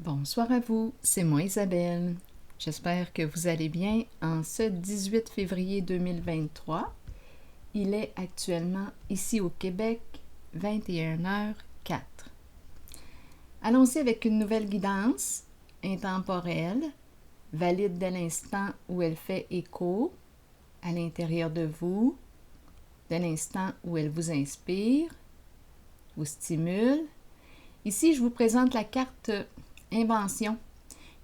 Bonsoir à vous, c'est moi Isabelle. J'espère que vous allez bien en ce 18 février 2023. Il est actuellement ici au Québec, 21h04. Allons-y avec une nouvelle guidance intemporelle, valide dès l'instant où elle fait écho à l'intérieur de vous, dès l'instant où elle vous inspire, vous stimule. Ici, je vous présente la carte Invention,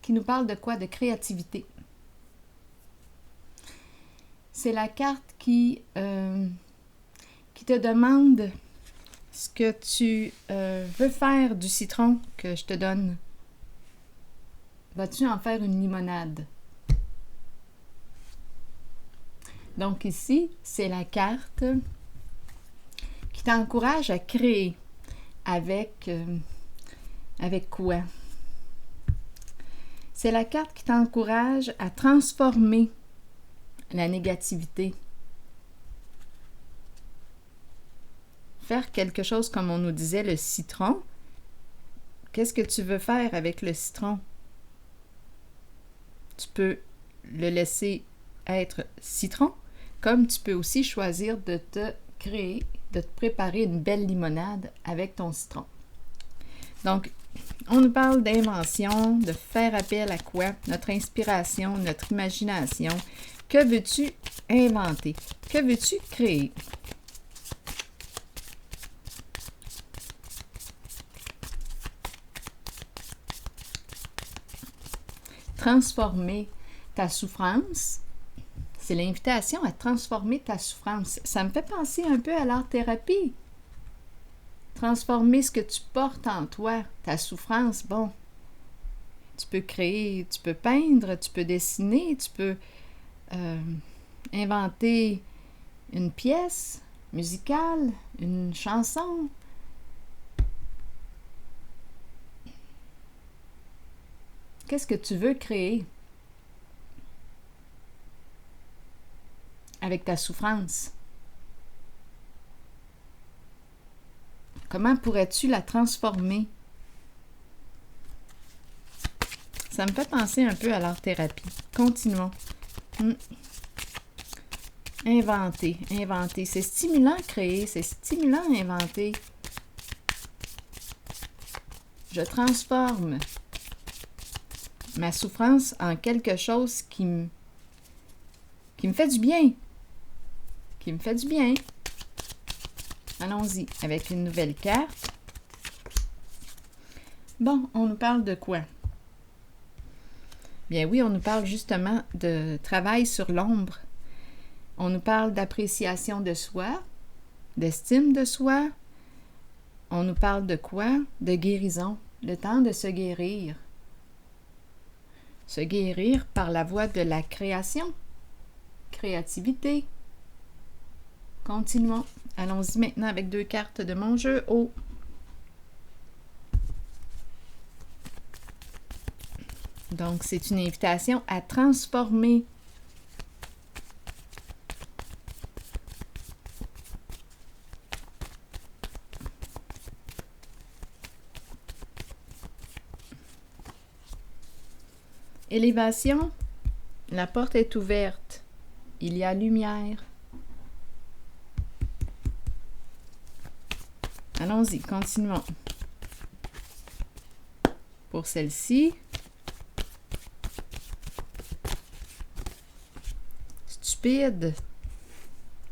qui nous parle de quoi? De créativité. C'est la carte qui te demande ce que tu veux faire du citron que je te donne. Vas-tu en faire une limonade? Donc ici, c'est la carte qui t'encourage à créer avec quoi? C'est la carte qui t'encourage à transformer la négativité. Faire quelque chose comme on nous disait, le citron. Qu'est-ce que tu veux faire avec le citron? Tu peux le laisser être citron, comme tu peux aussi choisir de te préparer une belle limonade avec ton citron. Donc, on nous parle d'invention, de faire appel à quoi? Notre inspiration, notre imagination. Que veux-tu inventer? Que veux-tu créer? Transformer ta souffrance. C'est l'invitation à transformer ta souffrance. Ça me fait penser un peu à l'art-thérapie. Transformer ce que tu portes en toi, ta souffrance. Bon, tu peux créer, tu peux peindre, tu peux dessiner, tu peux inventer une pièce musicale, une chanson. Qu'est-ce que tu veux créer avec ta souffrance? Comment pourrais-tu la transformer? Ça me fait penser un peu à l'art-thérapie. Continuons. Inventer. C'est stimulant créer, c'est stimulant inventer. Je transforme ma souffrance en quelque chose qui me fait du bien. Qui me fait du bien. Allons-y avec une nouvelle carte. Bon, on nous parle de quoi? Bien oui, on nous parle justement de travail sur l'ombre. On nous parle d'appréciation de soi, d'estime de soi. On nous parle de quoi? De guérison. Le temps de se guérir. Se guérir par la voie de la création. Créativité. Continuons. Allons-y maintenant avec 2 cartes de mon jeu. Oh! Donc, c'est une invitation à transformer élévation. La porte est ouverte. Il y a lumière. Allons-y, continuons. Pour celle-ci, stupide.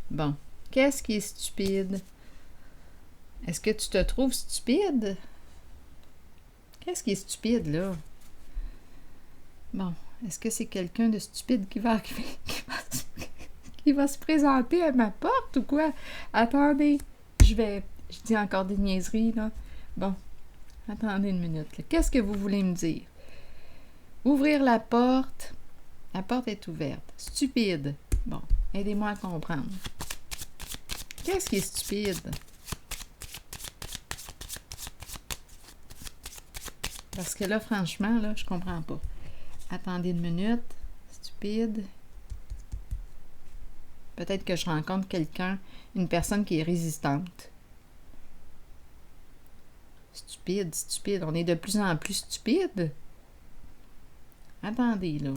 Bon, qu'est-ce qui est stupide? Est-ce que tu te trouves stupide? Qu'est-ce qui est stupide, là? Bon, est-ce que c'est quelqu'un de stupide qui va arriver, qui va se présenter à ma porte ou quoi? Attendez, je dis encore des niaiseries, là. Bon, attendez une minute, là. Qu'est-ce que vous voulez me dire? Ouvrir la porte est ouverte. Stupide. Bon, aidez-moi à comprendre. Qu'est-ce qui est stupide? Parce que là, franchement, là, je comprends pas. Attendez une minute. Stupide. Peut-être que je rencontre quelqu'un, une personne qui est résistante. Stupide. stupide, stupide. On est de plus en plus stupide. Attendez, là.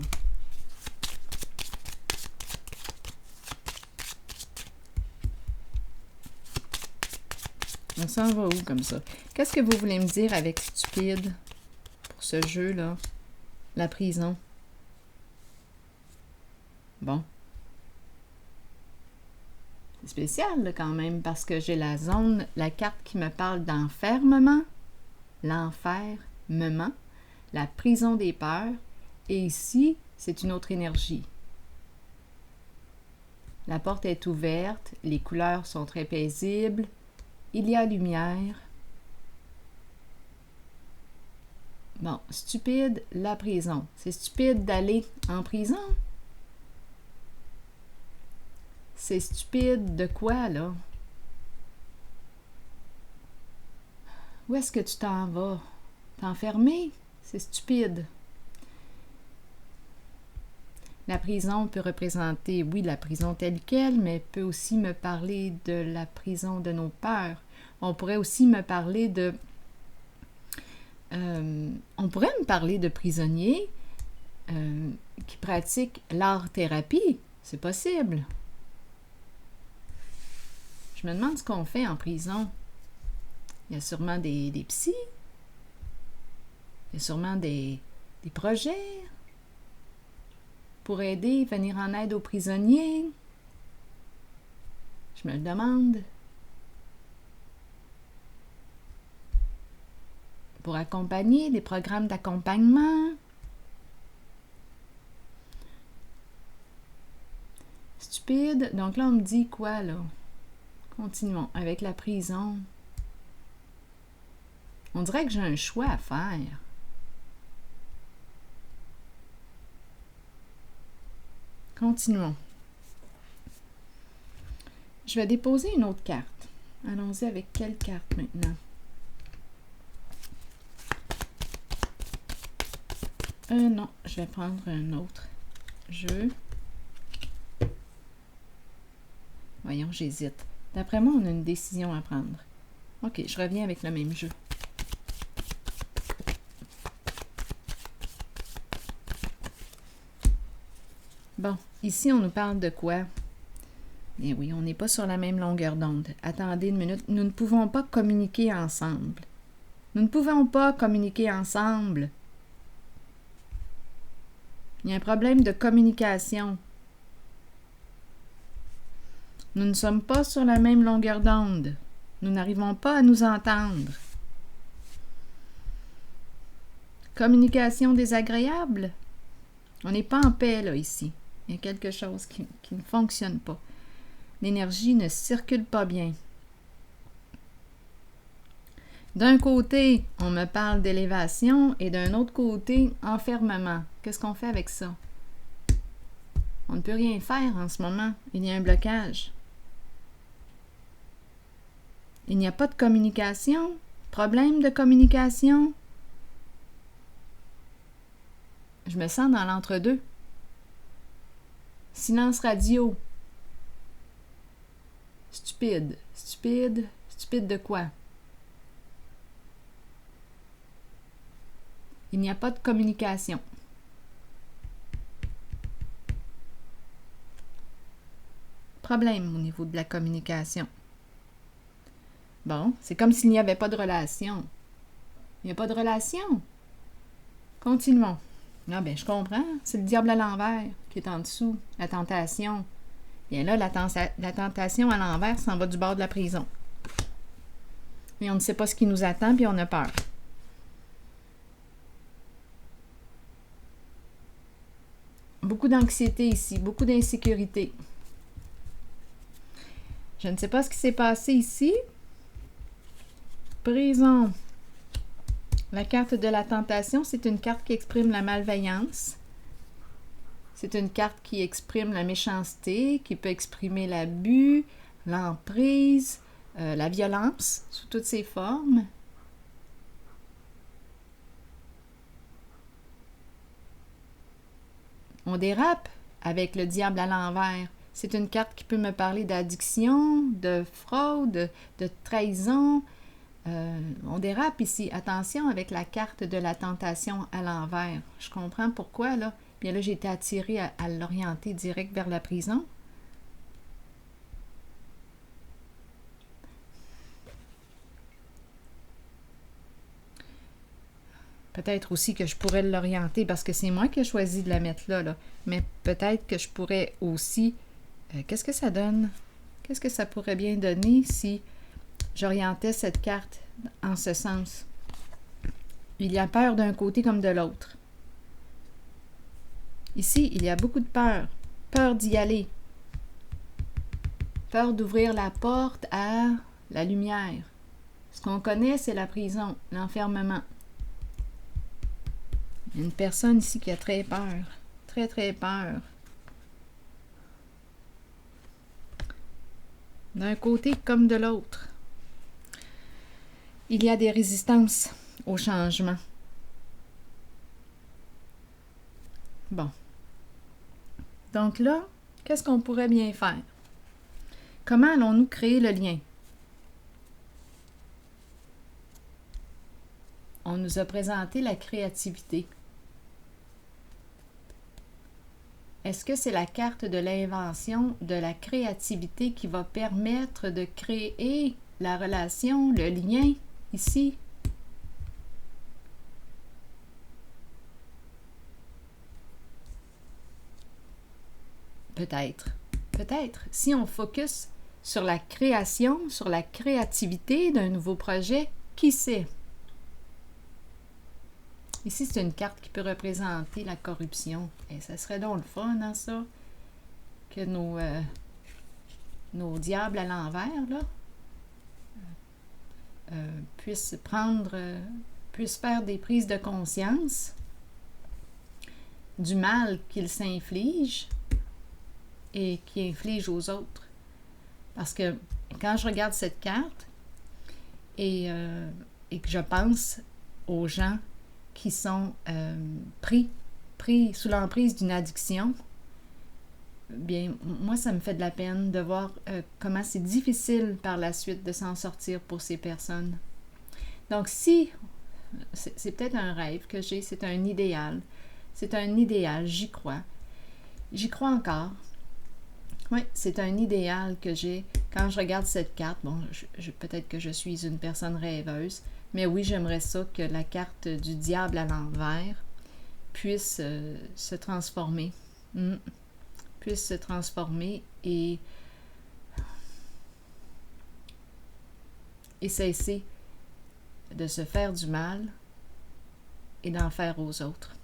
On s'en va où comme ça? Qu'est-ce que vous voulez me dire avec stupide pour ce jeu-là? La prison. Bon. C'est spécial là, quand même parce que j'ai la zone, la carte qui me parle d'enfermement, l'enfermement, la prison des peurs. Et ici, c'est une autre énergie. La porte est ouverte, les couleurs sont très paisibles, il y a lumière. Bon, stupide, la prison. C'est stupide d'aller en prison? C'est stupide de quoi, là? Où est-ce que tu t'en vas? T'enfermer? C'est stupide. La prison peut représenter, oui, la prison telle qu'elle, mais peut aussi me parler de la prison de nos peurs. On pourrait aussi me parler de... on pourrait me parler de prisonniers qui pratiquent l'art-thérapie. C'est possible. Je me demande ce qu'on fait en prison. Il y a sûrement des psys. Il y a sûrement des projets pour aider, venir en aide aux prisonniers. Je me le demande. Pour accompagner, des programmes d'accompagnement. Stupide. Donc là, on me dit quoi, là? Continuons avec la prison. On dirait que j'ai un choix à faire. Continuons. Je vais déposer une autre carte. Allons-y avec quelle carte maintenant? Non, je vais prendre un autre jeu. Voyons, j'hésite. D'après moi, on a une décision à prendre. OK, je reviens avec le même jeu. Bon, ici, on nous parle de quoi? Eh oui, on n'est pas sur la même longueur d'onde. Attendez une minute. Nous ne pouvons pas communiquer ensemble. Nous ne pouvons pas communiquer ensemble. Il y a un problème de communication. Nous ne sommes pas sur la même longueur d'onde. Nous n'arrivons pas à nous entendre. Communication désagréable? On n'est pas en paix, là, ici. Il y a quelque chose qui ne fonctionne pas. L'énergie ne circule pas bien. D'un côté, on me parle d'élévation et d'un autre côté, enfermement. Qu'est-ce qu'on fait avec ça? On ne peut rien faire en ce moment. Il y a un blocage. Il n'y a pas de communication. Problème de communication. Je me sens dans l'entre-deux. Silence radio. Stupide. Stupide. Stupide de quoi? Il n'y a pas de communication. Problème au niveau de la communication. Bon, c'est comme s'il n'y avait pas de relation. Il n'y a pas de relation. Continuons. Ah ben, je comprends. C'est le diable à l'envers qui est en dessous. La tentation. Bien là, la tentation à l'envers s'en va du bord de la prison. Et on ne sait pas ce qui nous attend, puis on a peur. Beaucoup d'anxiété ici, beaucoup d'insécurité. Je ne sais pas ce qui s'est passé ici. Prison. La carte de la tentation, c'est une carte qui exprime la malveillance. C'est une carte qui exprime la méchanceté, qui peut exprimer l'abus, l'emprise, la violence sous toutes ses formes. On dérape avec le diable à l'envers. C'est une carte qui peut me parler d'addiction, de fraude, de trahison, On dérape ici. Attention avec la carte de la tentation à l'envers. Je comprends pourquoi, là. Bien là, j'ai été attirée à l'orienter direct vers la prison. Peut-être aussi que je pourrais l'orienter parce que c'est moi qui ai choisi de la mettre là. Mais peut-être que je pourrais aussi... qu'est-ce que ça donne? Qu'est-ce que ça pourrait bien donner si j'orientais cette carte en ce sens? Il y a peur d'un côté comme de l'autre. Ici, il y a beaucoup de peur. Peur d'y aller. Peur d'ouvrir la porte à la lumière. Ce qu'on connaît, c'est la prison, l'enfermement. Il y a une personne ici qui a très peur. Très, très peur. D'un côté comme de l'autre. Il y a des résistances au changement. Bon. Donc là, qu'est-ce qu'on pourrait bien faire? Comment allons-nous créer le lien? On nous a présenté la créativité. Est-ce que c'est la carte de l'invention, de la créativité qui va permettre de créer la relation, le lien ici? Peut-être. Peut-être. Si on focus sur la création, sur la créativité d'un nouveau projet, qui sait? Ici, c'est une carte qui peut représenter la corruption. Et ça serait donc le fun, hein, ça? Que nos diables à l'envers, là, puissent faire des prises de conscience du mal qu'ils s'infligent et qui infligent aux autres. Parce que quand je regarde cette carte et que je pense aux gens qui sont pris sous l'emprise d'une addiction, bien, moi, ça me fait de la peine de voir comment c'est difficile par la suite de s'en sortir pour ces personnes. Donc, si, c'est peut-être un rêve que j'ai, c'est un idéal, j'y crois. J'y crois encore. Oui, c'est un idéal que j'ai. Quand je regarde cette carte, bon, peut-être que je suis une personne rêveuse, mais oui, j'aimerais ça que la carte du diable à l'envers puisse se transformer. Puisse se transformer et cesser de se faire du mal et d'en faire aux autres.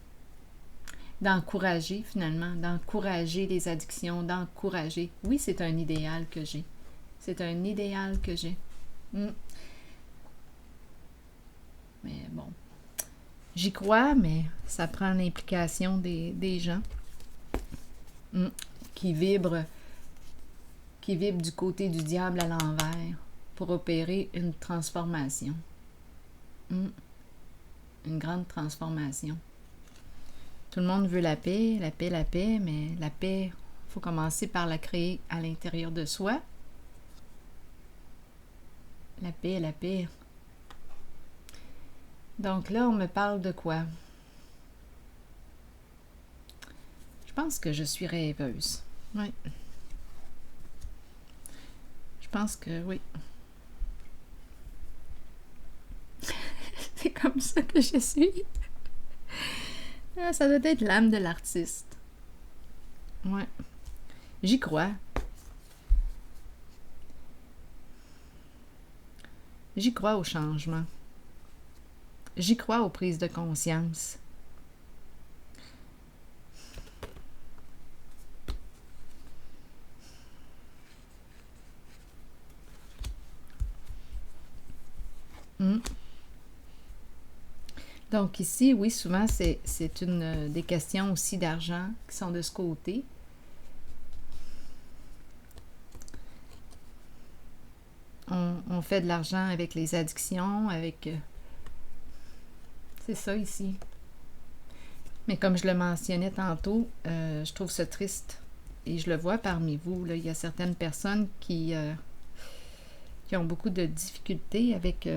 D'encourager finalement, d'encourager les addictions, d'encourager. Oui, c'est un idéal que j'ai. C'est un idéal que j'ai. Mais bon, j'y crois, mais ça prend l'implication des gens qui vibrent du côté du diable à l'envers pour opérer une transformation. Une grande transformation. Tout le monde veut la paix, mais la paix, il faut commencer par la créer à l'intérieur de soi. La paix. Donc là, on me parle de quoi? Je pense que je suis rêveuse. Oui. Je pense que oui. C'est comme ça que je suis. Ça doit être l'âme de l'artiste. Ouais. J'y crois. J'y crois au changement. J'y crois aux prises de conscience. Donc ici, oui, souvent, c'est une des questions aussi d'argent qui sont de ce côté. On fait de l'argent avec les addictions, avec... c'est ça ici. Mais comme je le mentionnais tantôt, je trouve ça triste. Et je le vois parmi vous, là, il y a certaines personnes qui ont beaucoup de difficultés avec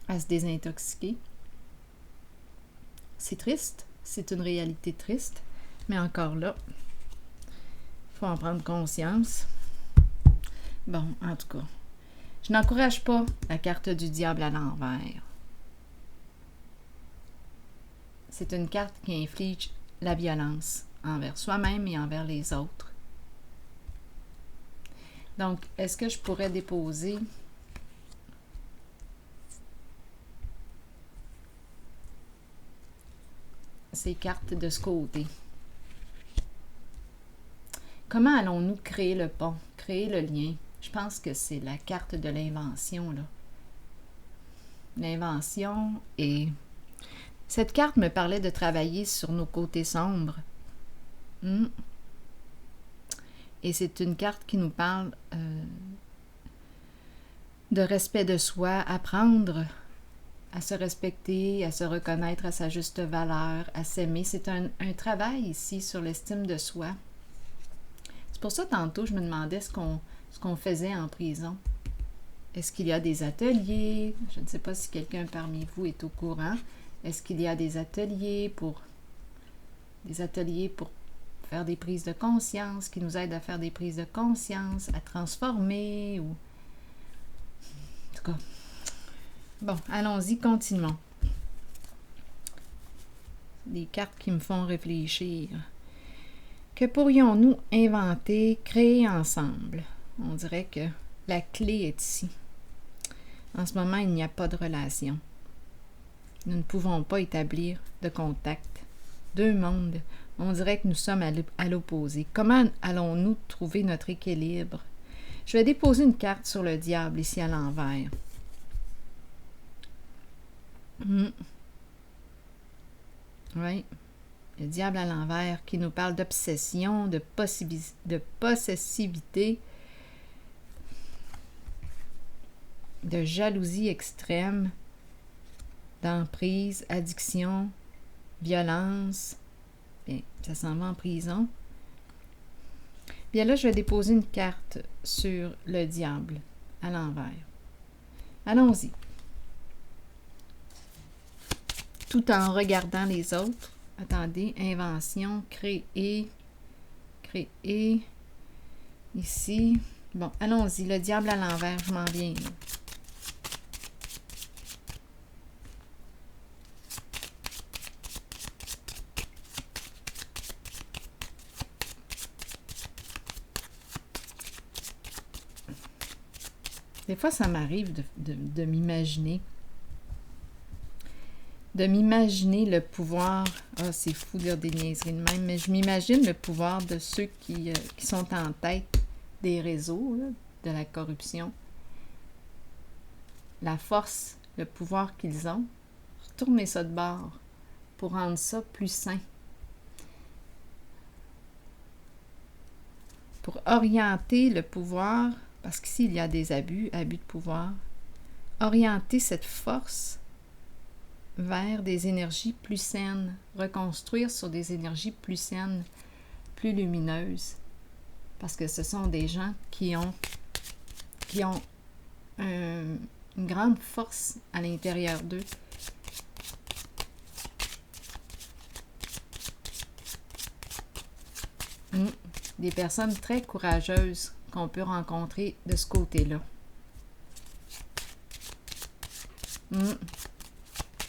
à se désintoxiquer. C'est triste, c'est une réalité triste, mais encore là, il faut en prendre conscience. Bon, en tout cas, je n'encourage pas la carte du diable à l'envers. C'est une carte qui inflige la violence envers soi-même et envers les autres. Donc, est-ce que je pourrais déposer ces cartes de ce côté? Comment allons-nous créer le pont, créer le lien? Je pense que c'est la carte de l'invention, là. L'invention et... Cette carte me parlait de travailler sur nos côtés sombres. Et c'est une carte qui nous parle de respect de soi, apprendre à se respecter, à se reconnaître à sa juste valeur, à s'aimer. C'est un travail ici sur l'estime de soi. C'est pour ça, tantôt, je me demandais ce qu'on faisait en prison. Est-ce qu'il y a des ateliers? Je ne sais pas si quelqu'un parmi vous est au courant. Est-ce qu'il y a des ateliers pour faire des prises de conscience, qui nous aident à faire des prises de conscience, à transformer ou... En tout cas. Bon, allons-y, continuons. Des cartes qui me font réfléchir. Que pourrions-nous inventer, créer ensemble? On dirait que la clé est ici. En ce moment, il n'y a pas de relation. Nous ne pouvons pas établir de contact. Deux mondes. On dirait que nous sommes à l'opposé. Comment allons-nous trouver notre équilibre? Je vais déposer une carte sur le diable ici à l'envers. Oui. Le diable à l'envers qui nous parle d'obsession, de possessivité, de jalousie extrême, d'emprise, addiction, violence. Bien, ça s'en va en prison. Bien là, je vais déposer une carte sur le diable à l'envers. Allons-y. Tout en regardant les autres. Attendez, invention, créer, ici. Bon, allons-y, le diable à l'envers, je m'en viens. Là. Des fois, ça m'arrive de m'imaginer. De m'imaginer le pouvoir... Ah, c'est fou de dire des niaiseries de même, mais je m'imagine le pouvoir de ceux qui sont en tête des réseaux, là, de la corruption. La force, le pouvoir qu'ils ont. Retourner ça de bord pour rendre ça plus sain. Pour orienter le pouvoir... Parce qu'ici, il y a des abus de pouvoir. Orienter cette force vers des énergies plus saines. Reconstruire sur des énergies plus saines, plus lumineuses. Parce que ce sont des gens qui ont une grande force à l'intérieur d'eux. Des personnes très courageuses qu'on peut rencontrer de ce côté-là.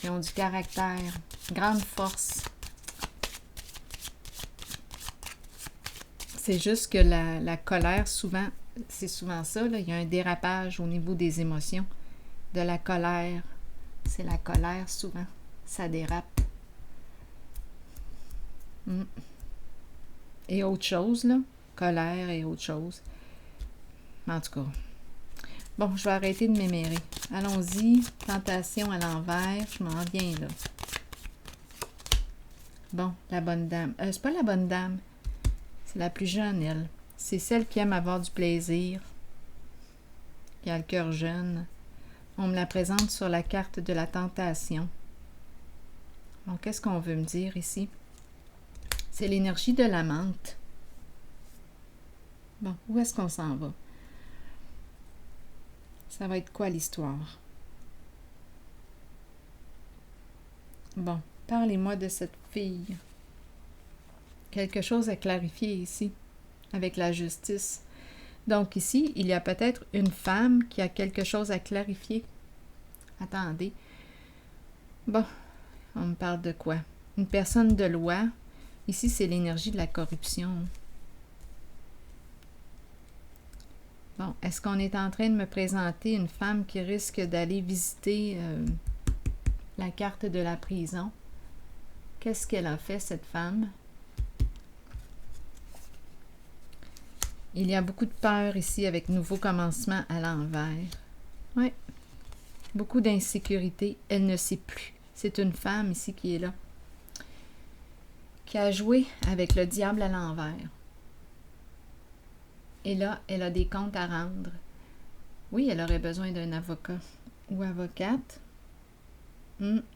Qui ont du caractère, grande force. C'est juste que la colère, souvent, c'est souvent ça, là, il y a un dérapage au niveau des émotions. De la colère. C'est la colère, souvent. Ça dérape. Et autre chose, là. Colère et autre chose. En tout cas, bon, je vais arrêter de m'émérer. Allons-y. Tentation à l'envers. Je m'en viens là. Bon, la bonne dame. C'est pas la bonne dame. C'est la plus jeune, elle. C'est celle qui aime avoir du plaisir. Qui a le cœur jeune. On me la présente sur la carte de la tentation. Bon, qu'est-ce qu'on veut me dire ici? C'est l'énergie de la menthe. Bon, où est-ce qu'on s'en va? Ça va être quoi l'histoire? Bon, parlez-moi de cette fille. Quelque chose à clarifier ici, avec la justice. Donc ici, il y a peut-être une femme qui a quelque chose à clarifier. Attendez. Bon, on me parle de quoi? Une personne de loi. Ici, c'est l'énergie de la corruption. Bon, est-ce qu'on est en train de me présenter une femme qui risque d'aller visiter la carte de la prison? Qu'est-ce qu'elle a fait, cette femme? Il y a beaucoup de peur ici avec nouveau commencement à l'envers. Oui. Beaucoup d'insécurité. Elle ne sait plus. C'est une femme ici qui est là. Qui a joué avec le diable à l'envers. Et là, elle a des comptes à rendre. Oui, elle aurait besoin d'un avocat ou avocate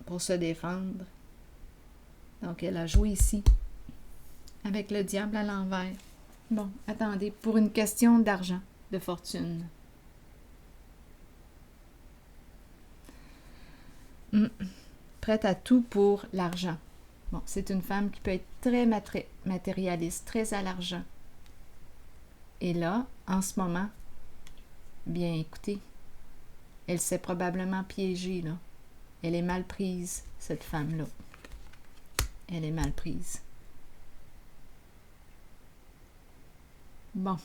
pour se défendre. Donc, elle a joué ici avec le diable à l'envers. Bon, attendez, pour une question d'argent, de fortune. Prête à tout pour l'argent. Bon, c'est une femme qui peut être très matérialiste, très à l'argent. Et là, en ce moment, bien écoutez, elle s'est probablement piégée, là. Elle est mal prise, cette femme-là. Elle est mal prise. Bon.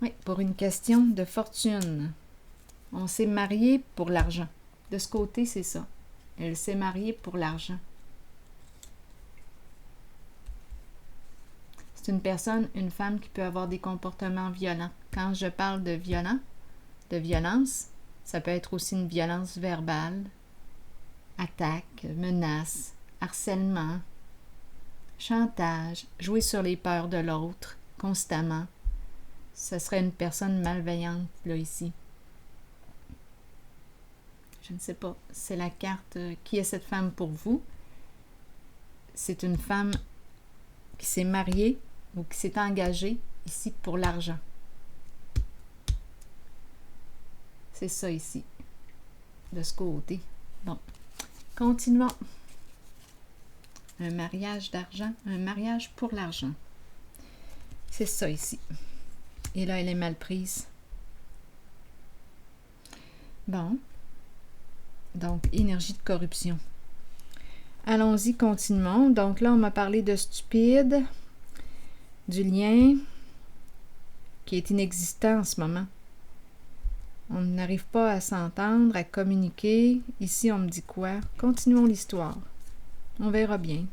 Oui, pour une question de fortune. On s'est marié pour l'argent. De ce côté, c'est ça. Elle s'est mariée pour l'argent. C'est une personne, une femme qui peut avoir des comportements violents. Quand je parle de violence, ça peut être aussi une violence verbale, attaque, menace, harcèlement, chantage, jouer sur les peurs de l'autre constamment. Ce serait une personne malveillante, là, ici. Je ne sais pas. C'est la carte. Qui est cette femme pour vous? C'est une femme qui s'est mariée ou qui s'est engagée ici pour l'argent. C'est ça ici. De ce côté. Bon. Continuons. Un mariage d'argent. Un mariage pour l'argent. C'est ça ici. Et là, elle est mal prise. Bon. Donc, énergie de corruption. Allons-y, continuons. Donc là, on m'a parlé de stupide, du lien qui est inexistant en ce moment. On n'arrive pas à s'entendre, à communiquer. Ici, on me dit quoi? Continuons l'histoire. On verra bien.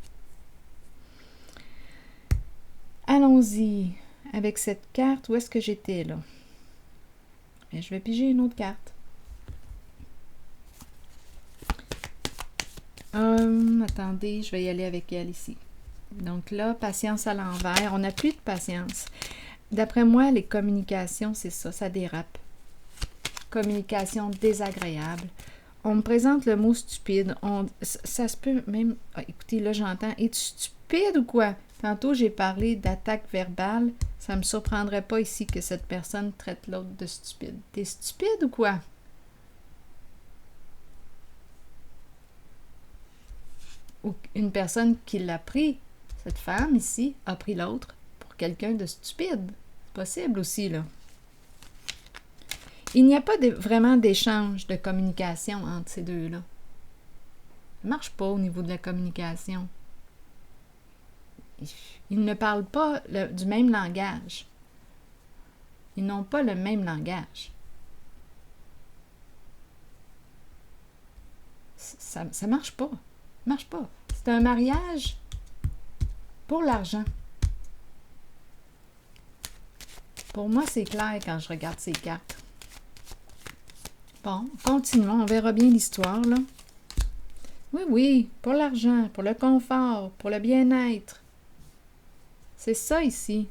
Allons-y avec cette carte. Où est-ce que j'étais là? Et je vais piger une autre carte. Attendez, je vais y aller avec elle ici. Donc là, patience à l'envers. On n'a plus de patience. D'après moi, les communications, c'est ça, ça dérape. Communication désagréable. On me présente le mot stupide. Ça se peut même... Ah, écoutez, là, j'entends. Es-tu stupide ou quoi? Tantôt, j'ai parlé d'attaque verbale. Ça ne me surprendrait pas ici que cette personne traite l'autre de stupide. T'es stupide ou quoi? Ou une personne qui l'a pris, cette femme ici, a pris l'autre pour quelqu'un de stupide. C'est possible aussi, là. Il n'y a pas vraiment d'échange de communication entre ces deux-là. Ça ne marche pas au niveau de la communication. Ils ne parlent pas du même langage. Ils n'ont pas le même langage. Ça ne marche pas. Ça marche pas. C'est un mariage pour l'argent. Pour moi, c'est clair quand je regarde ces cartes. Bon, continuons. On verra bien l'histoire, là. Oui, oui, pour l'argent, pour le confort, pour le bien-être. C'est ça ici.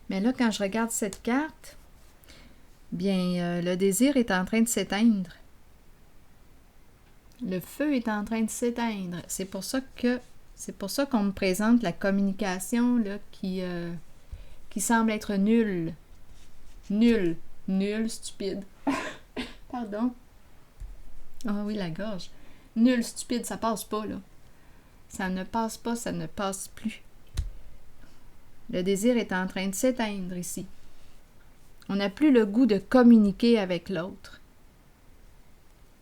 Mais là, quand je regarde cette carte, bien, le désir est en train de s'éteindre. Le feu est en train de s'éteindre. C'est pour ça qu'on me présente la communication là, qui semble être nulle. Nulle. Nulle, stupide. Pardon. Ah oui, la gorge. Nulle, stupide, ça passe pas, là. Ça ne passe pas, ça ne passe plus. Le désir est en train de s'éteindre ici. On n'a plus le goût de communiquer avec l'autre.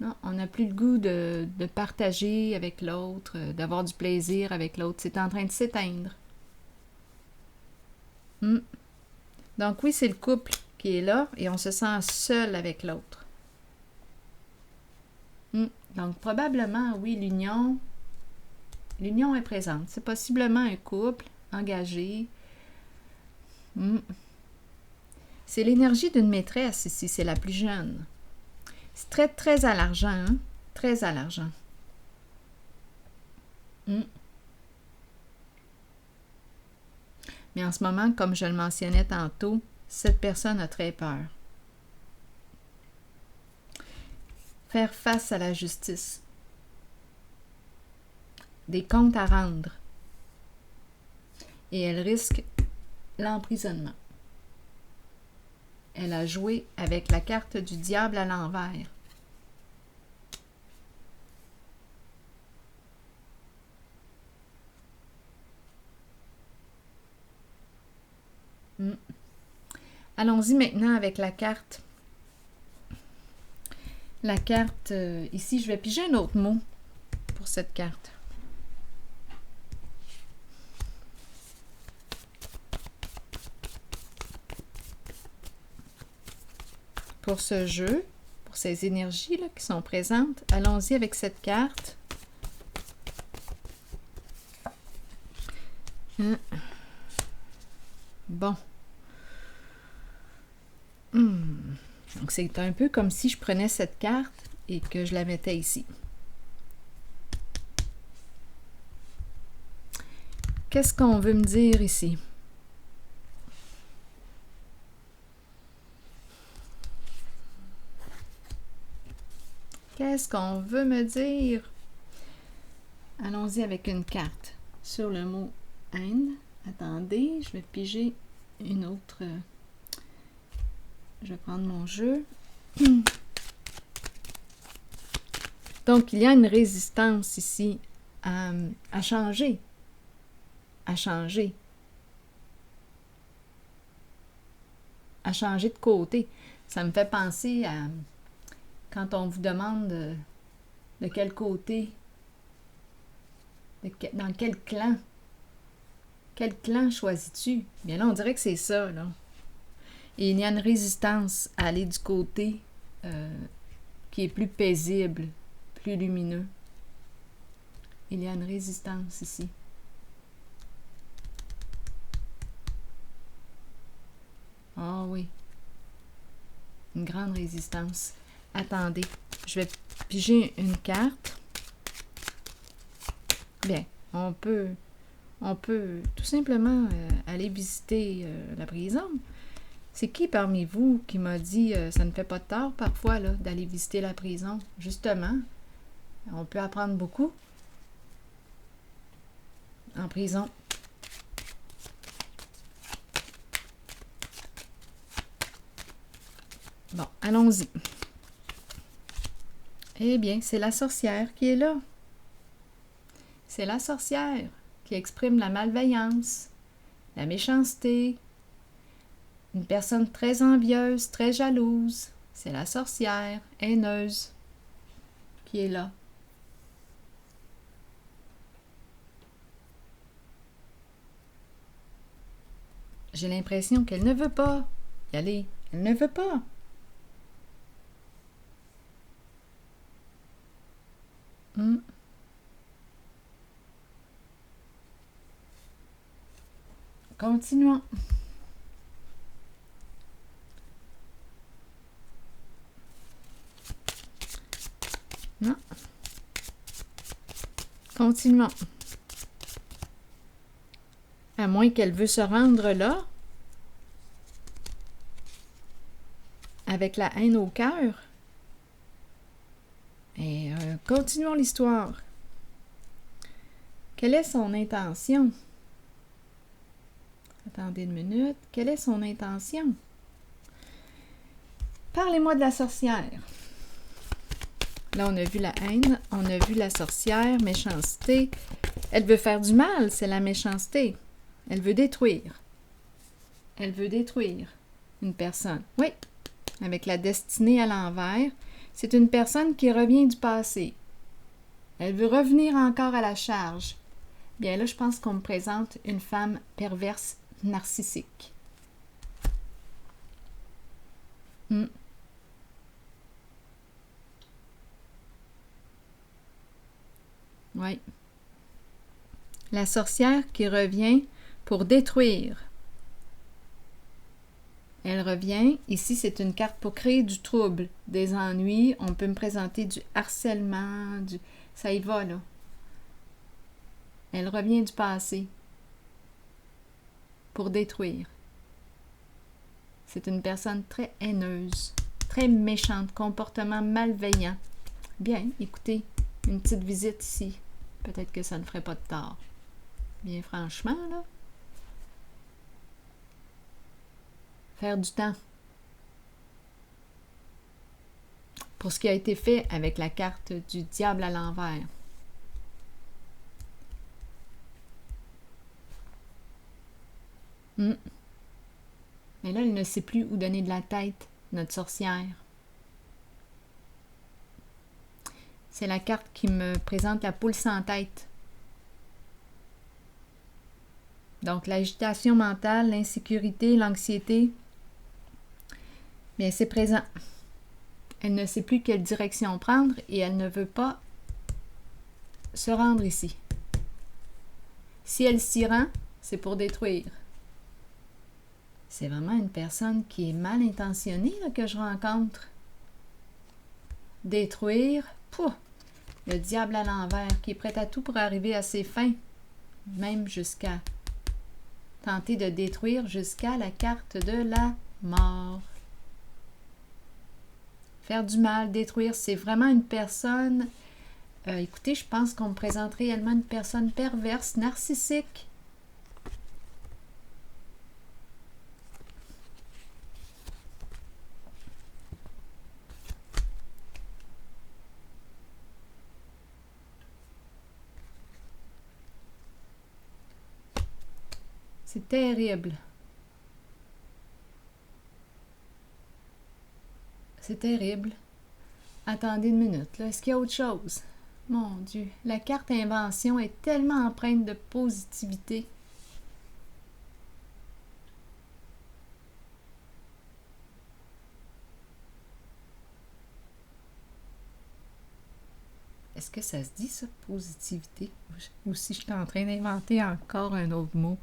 Non, on n'a plus le goût de partager avec l'autre, d'avoir du plaisir avec l'autre. C'est en train de s'éteindre. Donc oui, c'est le couple qui est là et on se sent seul avec l'autre. Donc probablement, oui, l'union est présente. C'est possiblement un couple engagé. C'est l'énergie d'une maîtresse ici, c'est la plus jeune. C'est très, très à l'argent, hein? Très à l'argent. Mais en ce moment, comme je le mentionnais tantôt, cette personne a très peur. Faire face à la justice. Des comptes à rendre. Et elle risque l'emprisonnement. Elle a joué avec la carte du diable à l'envers. Allons-y maintenant avec la carte. La carte, ici, je vais piger un autre mot pour cette carte. Pour ce jeu, pour ces énergies là, qui sont présentes, allons-y avec cette carte. Bon. Donc, c'est un peu comme si je prenais cette carte et que je la mettais ici. Qu'est-ce qu'on veut me dire ici? Qu'est-ce qu'on veut me dire? Allons-y avec une carte sur le mot haine. Attendez, je vais piger une autre. Je vais prendre mon jeu. Donc, il y a une résistance ici à changer. À changer. À changer de côté. Ça me fait penser à quand on vous demande de quel côté, dans quel clan. Quel clan choisis-tu? Bien là, on dirait que c'est ça, là. Et il y a une résistance à aller du côté qui est plus paisible, plus lumineux. Il y a une résistance ici. Ah oui. Une grande résistance. Attendez, je vais piger une carte. Bien, on peut tout simplement aller visiter la prison. C'est qui parmi vous qui m'a dit ça ne fait pas de tort parfois là, d'aller visiter la prison? Justement, on peut apprendre beaucoup en prison. Bon, allons-y. Eh bien, c'est la sorcière qui est là. C'est la sorcière qui exprime la malveillance, la méchanceté, une personne très envieuse, très jalouse. C'est la sorcière, haineuse, qui est là. J'ai l'impression qu'elle ne veut pas y aller. Elle ne veut pas. Continuons. Non. Continuons. À moins qu'elle veut se rendre là, avec la haine au cœur. Et Continuons l'histoire. Quelle est son intention? Attendez une minute. Quelle est son intention? Parlez-moi de la sorcière. Là, on a vu la haine, on a vu la sorcière, méchanceté. Elle veut faire du mal, c'est la méchanceté. Elle veut détruire. Elle veut détruire une personne. Oui, avec la destinée à l'envers. C'est une personne qui revient du passé. Elle veut revenir encore à la charge. Bien là, je pense qu'on me présente une femme perverse, narcissique. Oui. La sorcière qui revient pour détruire. Elle revient. Ici, c'est une carte pour créer du trouble, des ennuis. On peut me présenter du harcèlement, ça y va, là. Elle revient du passé pour détruire. C'est une personne très haineuse, très méchante, comportement malveillant. Bien, écoutez, une petite visite ici. Peut-être que ça ne ferait pas de tort. Bien franchement, là. Faire du temps. Pour ce qui a été fait avec la carte du diable à l'envers. Mais là, elle ne sait plus où donner de la tête, notre sorcière. C'est la carte qui me présente la poule sans tête. Donc, l'agitation mentale, l'insécurité, l'anxiété, bien, c'est présent. Elle ne sait plus quelle direction prendre et elle ne veut pas se rendre ici. Si elle s'y rend, c'est pour détruire. C'est vraiment une personne qui est mal intentionnée là, que je rencontre. Détruire, pouf, le diable à l'envers, qui est prêt à tout pour arriver à ses fins, même jusqu'à tenter de détruire jusqu'à la carte de la mort. Faire du mal, détruire, c'est vraiment une personne... écoutez, je pense qu'on me présente réellement une personne perverse, narcissique. C'est terrible. C'est terrible. Attendez une minute, là. Est-ce qu'il y a autre chose? Mon Dieu, la carte invention est tellement empreinte de positivité. Est-ce que ça se dit, ça, positivité? Ou si je suis en train d'inventer encore un autre mot?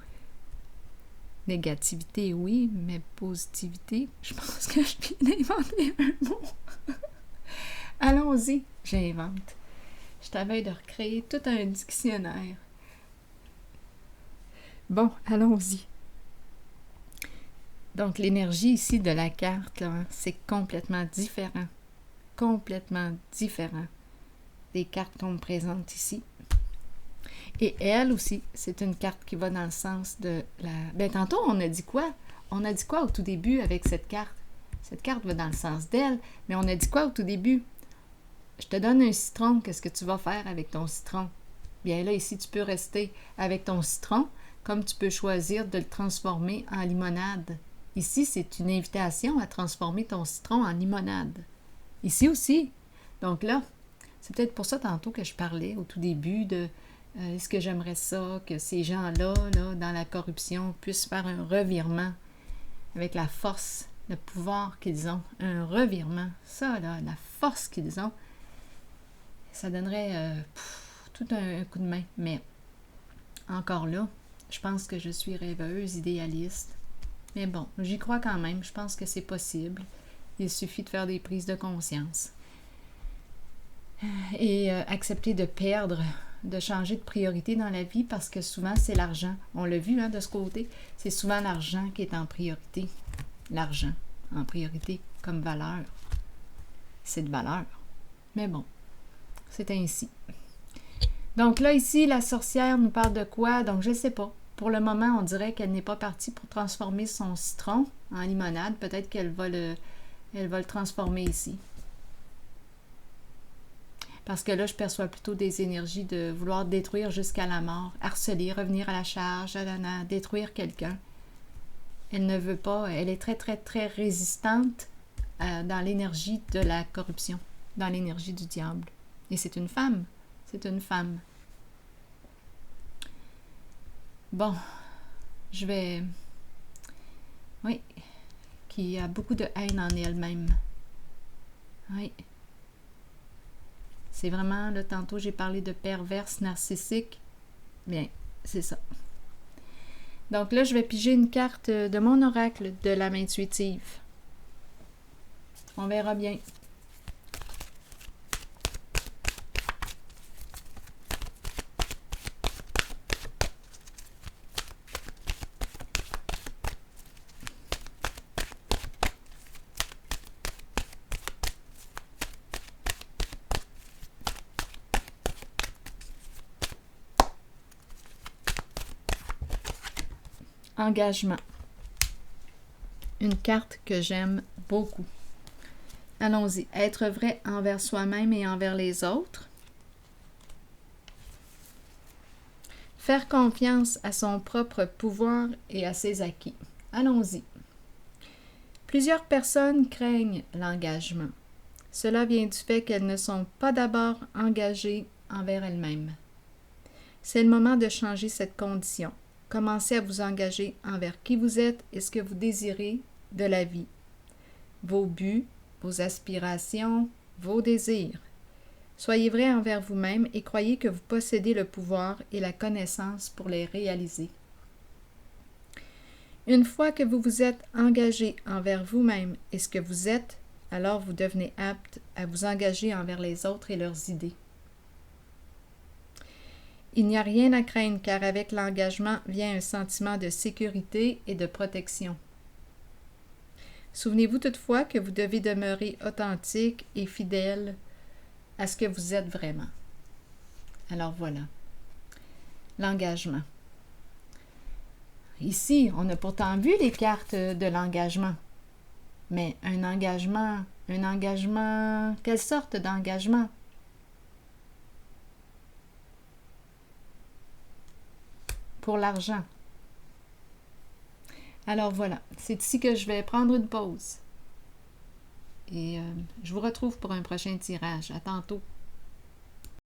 Négativité, oui, mais positivité, je pense que je viens d'inventer un mot. Allons-y, j'invente. Je t'avais de recréer tout un dictionnaire. Bon, allons-y. Donc, l'énergie ici de la carte, là, c'est complètement différent. Complètement différent des cartes qu'on me présente ici. Et elle aussi, c'est une carte qui va dans le sens de la... Ben, tantôt, on a dit quoi? On a dit quoi au tout début avec cette carte? Cette carte va dans le sens d'elle, mais on a dit quoi au tout début? Je te donne un citron, qu'est-ce que tu vas faire avec ton citron? Bien là, ici, tu peux rester avec ton citron, comme tu peux choisir de le transformer en limonade. Ici, c'est une invitation à transformer ton citron en limonade. Ici aussi. Donc là, c'est peut-être pour ça tantôt que je parlais au tout début de est-ce que j'aimerais ça, que ces gens-là, là, dans la corruption, puissent faire un revirement avec la force, le pouvoir qu'ils ont. Un revirement. Ça, là, la force qu'ils ont, ça donnerait tout un coup de main. Mais encore là, je pense que je suis rêveuse, idéaliste. Mais bon, j'y crois quand même. Je pense que c'est possible. Il suffit de faire des prises de conscience. Et accepter de perdre, de changer de priorité dans la vie parce que souvent, c'est l'argent. On l'a vu de ce côté. C'est souvent l'argent qui est en priorité. L'argent en priorité comme valeur. C'est de valeur. Mais bon, C'est ainsi. Donc là, ici, la sorcière nous parle de quoi? Donc, je ne sais pas. Pour le moment, on dirait qu'elle n'est pas partie pour transformer son citron en limonade. Peut-être qu'elle va le transformer ici. Parce que là, je perçois plutôt des énergies de vouloir détruire jusqu'à la mort, harceler, revenir à la charge, détruire quelqu'un. Elle ne veut pas, elle est très, très, très résistante dans l'énergie de la corruption, dans l'énergie du diable. Et c'est une femme. C'est une femme. Bon, je vais... Oui, qui a beaucoup de haine en elle-même. Oui. C'est vraiment, là, tantôt, j'ai parlé de perverse narcissique. Bien, c'est ça. Donc là, je vais piger une carte de mon oracle de l'âme intuitive. On verra bien. Engagement. Une carte que j'aime beaucoup. Allons-y. Être vrai envers soi-même et envers les autres. Faire confiance à son propre pouvoir et à ses acquis. Allons-y. Plusieurs personnes craignent l'engagement. Cela vient du fait qu'elles ne sont pas d'abord engagées envers elles-mêmes. C'est le moment de changer cette condition. Commencez à vous engager envers qui vous êtes et ce que vous désirez de la vie. Vos buts, vos aspirations, vos désirs. Soyez vrai envers vous-même et croyez que vous possédez le pouvoir et la connaissance pour les réaliser. Une fois que vous vous êtes engagé envers vous-même et ce que vous êtes, alors vous devenez apte à vous engager envers les autres et leurs idées. Il n'y a rien à craindre car avec l'engagement vient un sentiment de sécurité et de protection. Souvenez-vous toutefois que vous devez demeurer authentique et fidèle à ce que vous êtes vraiment. Alors voilà, l'engagement. Ici, on a pourtant vu les cartes de l'engagement. Mais un engagement, quelle sorte d'engagement? Pour l'argent. Alors voilà, c'est ici que je vais prendre une pause. Et je vous retrouve pour un prochain tirage. À tantôt.